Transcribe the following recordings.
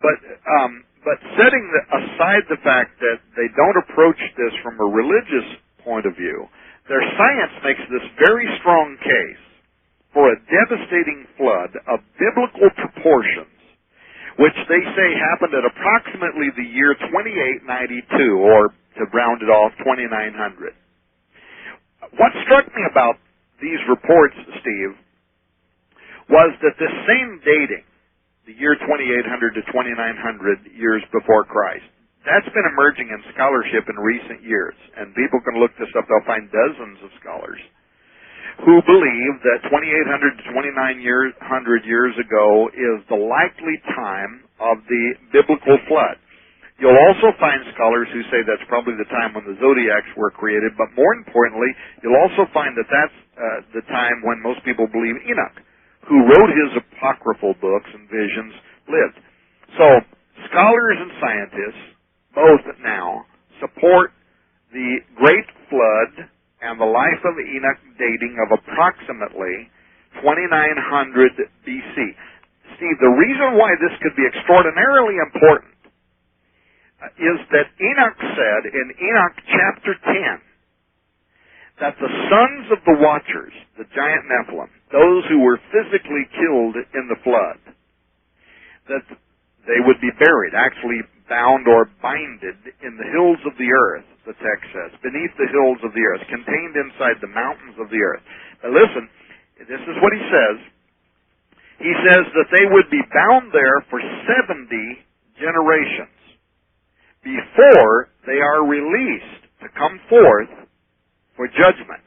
But setting aside the fact that they don't approach this from a religious point of view, their science makes this very strong case for a devastating flood of biblical proportions, which they say happened at approximately the year 2892, or to round it off, 2900. What struck me about these reports, Steve, was that this same dating, the year 2800 to 2900 years before Christ, that's been emerging in scholarship in recent years. And people can look this up. They'll find dozens of scholars who believe that 2800 to 2900 years ago is the likely time of the biblical flood. You'll also find scholars who say that's probably the time when the zodiacs were created, but more importantly, you'll also find that that's the time when most people believe Enoch, who wrote his apocryphal books and visions, lived. So, scholars and scientists, both now, support the Great Flood and the life of Enoch dating of approximately 2900 BC. Steve, the reason why this could be extraordinarily important is that Enoch said in Enoch chapter 10 that the sons of the watchers, the giant Nephilim, those who were physically killed in the flood, that they would be buried, actually bound or binded in the hills of the earth, the text says, beneath the hills of the earth, contained inside the mountains of the earth. Now listen, this is what he says. He says that they would be bound there for 70 generations before they are released to come forth for judgment.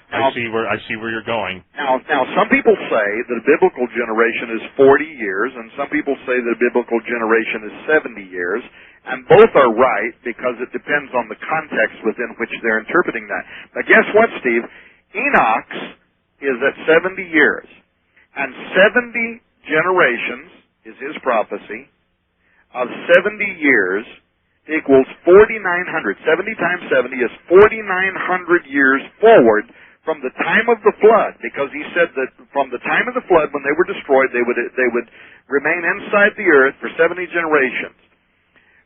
Now, I see where you're going. Now, some people say that a biblical generation is 40 years, and some people say that a biblical generation is 70 years, and both are right because it depends on the context within which they're interpreting that. But guess what, Steve? Enoch's is at 70 years, and 70 generations is his prophecy of 70 years equals 4,900. 70 times 70 is 4,900 years forward from the time of the flood, because he said that from the time of the flood, when they were destroyed, they would remain inside the earth for 70 generations,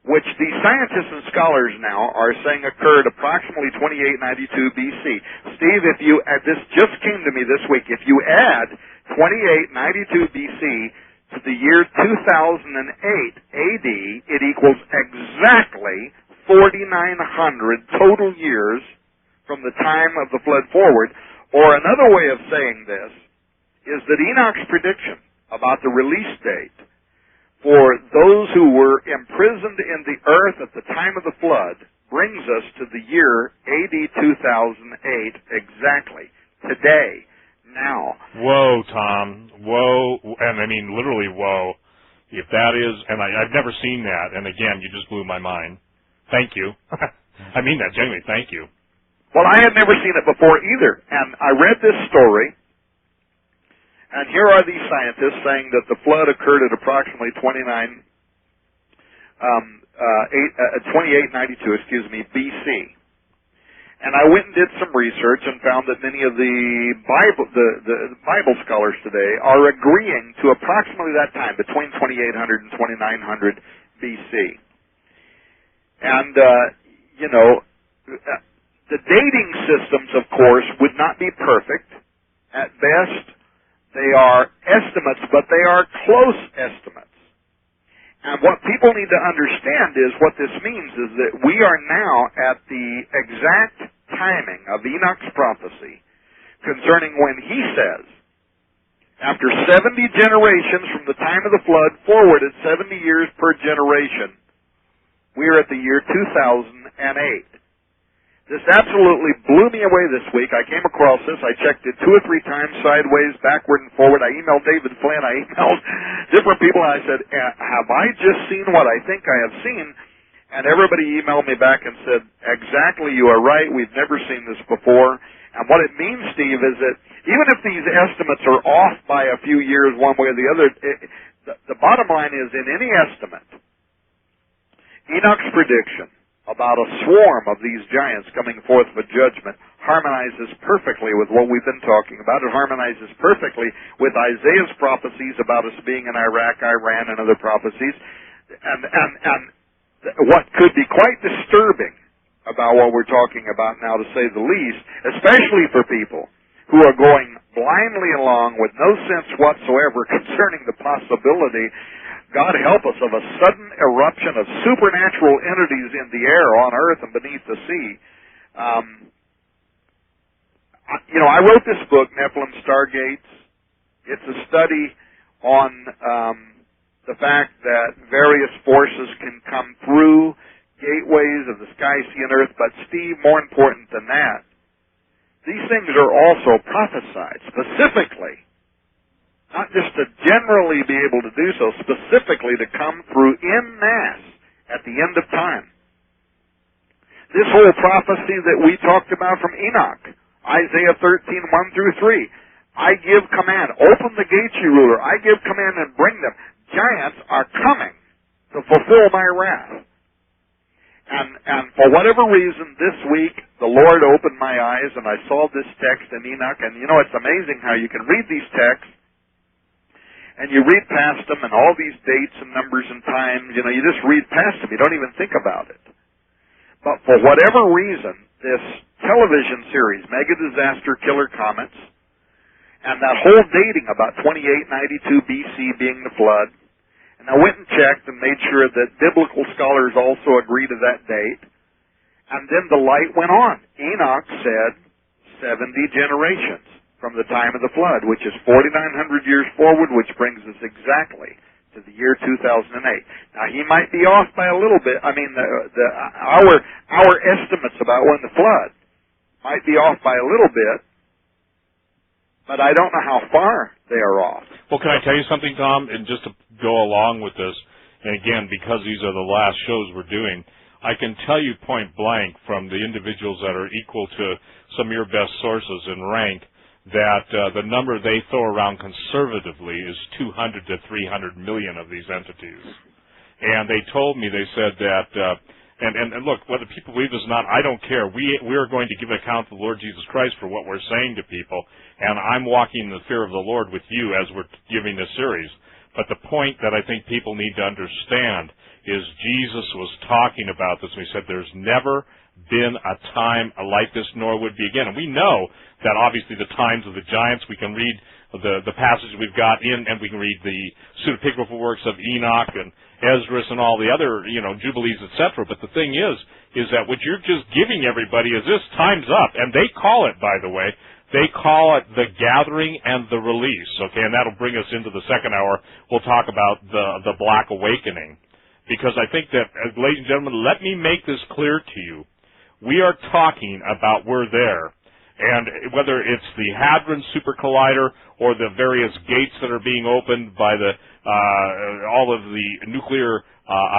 which the scientists and scholars now are saying occurred approximately 2892 BC. Steve, if you this just came to me this week, if you add 2892 BC to the year 2008 AD, it equals exactly 4,900 total years from the time of the flood forward. Or another way of saying this is that Enoch's prediction about the release date for those who were imprisoned in the earth at the time of the flood brings us to the year AD 2008 exactly, today, now. Whoa, Tom. Whoa. And I mean literally whoa. If that is, and I've never seen that, and again, you just blew my mind. Thank you. I mean that genuinely. Thank you. Well, I had never seen it before either, and I read this story, and here are these scientists saying that the flood occurred at approximately 2892, BC. And I went and did some research and found that many of the Bible scholars today are agreeing to approximately that time, between 2800 and 2900 BC. And, the dating systems, of course, would not be perfect. At best, they are estimates, but they are close estimates. And what people need to understand is what this means is that we are now at the exact timing of Enoch's prophecy concerning when he says, after 70 generations from the time of the flood forward at 70 years per generation, we are at the year 2008. This absolutely blew me away this week. I came across this. I checked it 2 or 3 times, sideways, backward, and forward. I emailed David Flynn. I emailed different people. And I said, have I just seen what I think I have seen? And everybody emailed me back and said, exactly, you are right. We've never seen this before. And what it means, Steve, is that even if these estimates are off by a few years one way or the other, the bottom line is in any estimate, Enoch's prediction about a swarm of these giants coming forth for judgment harmonizes perfectly with what we've been talking about. It harmonizes perfectly with Isaiah's prophecies about us being in Iraq, Iran, and other prophecies. And what could be quite disturbing about what we're talking about now, to say the least, especially for people who are going blindly along with no sense whatsoever concerning the possibility, God help us, of a sudden eruption of supernatural entities in the air, on earth, and beneath the sea. I wrote this book, Nephilim Stargates. It's a study on the fact that various forces can come through gateways of the sky, sea, and earth. But, Steve, more important than that, these things are also prophesied specifically, not just to generally be able to do so, specifically to come through en masse at the end of time. This whole prophecy that we talked about from Enoch, Isaiah 13:1 through 3, I give command, open the gates, ye ruler, I give command and bring them. Giants are coming to fulfill my wrath. And for whatever reason, this week, the Lord opened my eyes, and I saw this text in Enoch. And it's amazing how you can read these texts, and you read past them, and all these dates and numbers and times, you just read past them. You don't even think about it. But for whatever reason, this television series, Mega Disaster Killer Comets, and that whole dating about 2892 BC being the flood, and I went and checked and made sure that biblical scholars also agree to that date. And then the light went on. Enoch said 70 generations from the time of the flood, which is 4,900 years forward, which brings us exactly to the year 2008. Now, he might be off by a little bit. I mean, our estimates about when the flood might be off by a little bit, but I don't know how far they are off. Well, can I tell you something, Tom? And just to go along with this, and again, because these are the last shows we're doing, I can tell you point blank from the individuals that are equal to some of your best sources in rank that the number they throw around conservatively is 200 to 300 million of these entities. And they told me, they said that, and look, whether people believe this or not, I don't care. We are going to give account to the Lord Jesus Christ for what we're saying to people, and I'm walking in the fear of the Lord with you as we're giving this series. But the point that I think people need to understand is Jesus was talking about this when he said there's never been a time like this, nor would be again. And we know that obviously the times of the giants, we can read the passage we've got in, and we can read the pseudepigraphical works of Enoch and Esdras and all the other, Jubilees, etc. But the thing is that what you're just giving everybody is this, time's up. And they call it, by the way, they call it the gathering and the release, okay? And that'll bring us into the second hour. We'll talk about the Black Awakening. Because I think that, ladies and gentlemen, let me make this clear to you. We are talking about we're there. And whether it's the Hadron Super Collider or the various gates that are being opened by all of the nuclear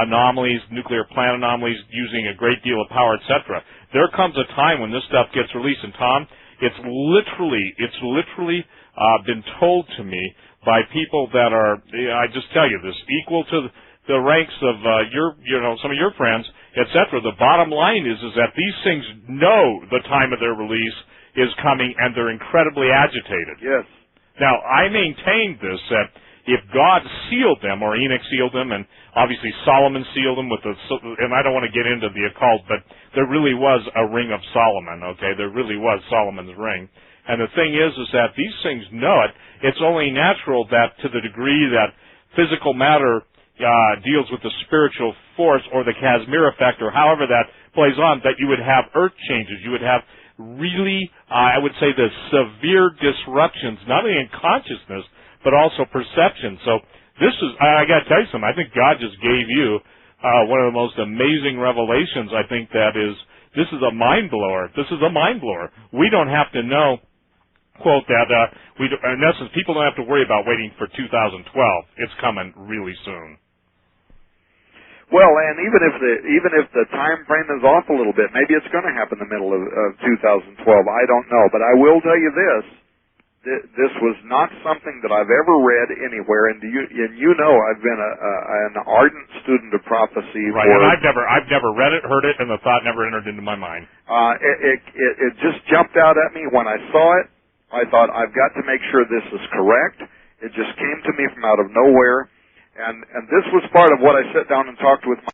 anomalies, nuclear plant anomalies using a great deal of power, etc., there comes a time when this stuff gets released. And Tom, it's literally been told to me by people that are, I just tell you this, equal to the ranks of some of your friends, etc. The bottom line is that these things know the time of their release is coming, and they're incredibly agitated. Yes. Now, I maintain this, that if God sealed them, or Enoch sealed them, and obviously Solomon sealed them with and I don't want to get into the occult, but there really was a ring of Solomon, okay? There really was Solomon's ring. And the thing is that these things know it. It's only natural that to the degree that physical matter deals with the spiritual force or the Casimir effect, or however that plays on, that you would have earth changes. You would have really, I would say, the severe disruptions, not only in consciousness, but also perception. So this is, I got to tell you something, I think God just gave you one of the most amazing revelations. I think this is a mind blower. This is a mind blower. We don't have to know, quote, that in essence, people don't have to worry about waiting for 2012. It's coming really soon. Well, and even if the time frame is off a little bit, maybe it's going to happen in the middle of 2012. I don't know, but I will tell you this: this was not something that I've ever read anywhere. And you know, I've been an ardent student of prophecy. Right, and I've never read it, heard it, and the thought never entered into my mind. It just jumped out at me when I saw it. I thought, I've got to make sure this is correct. It just came to me from out of nowhere. And this was part of what I sat down and talked with my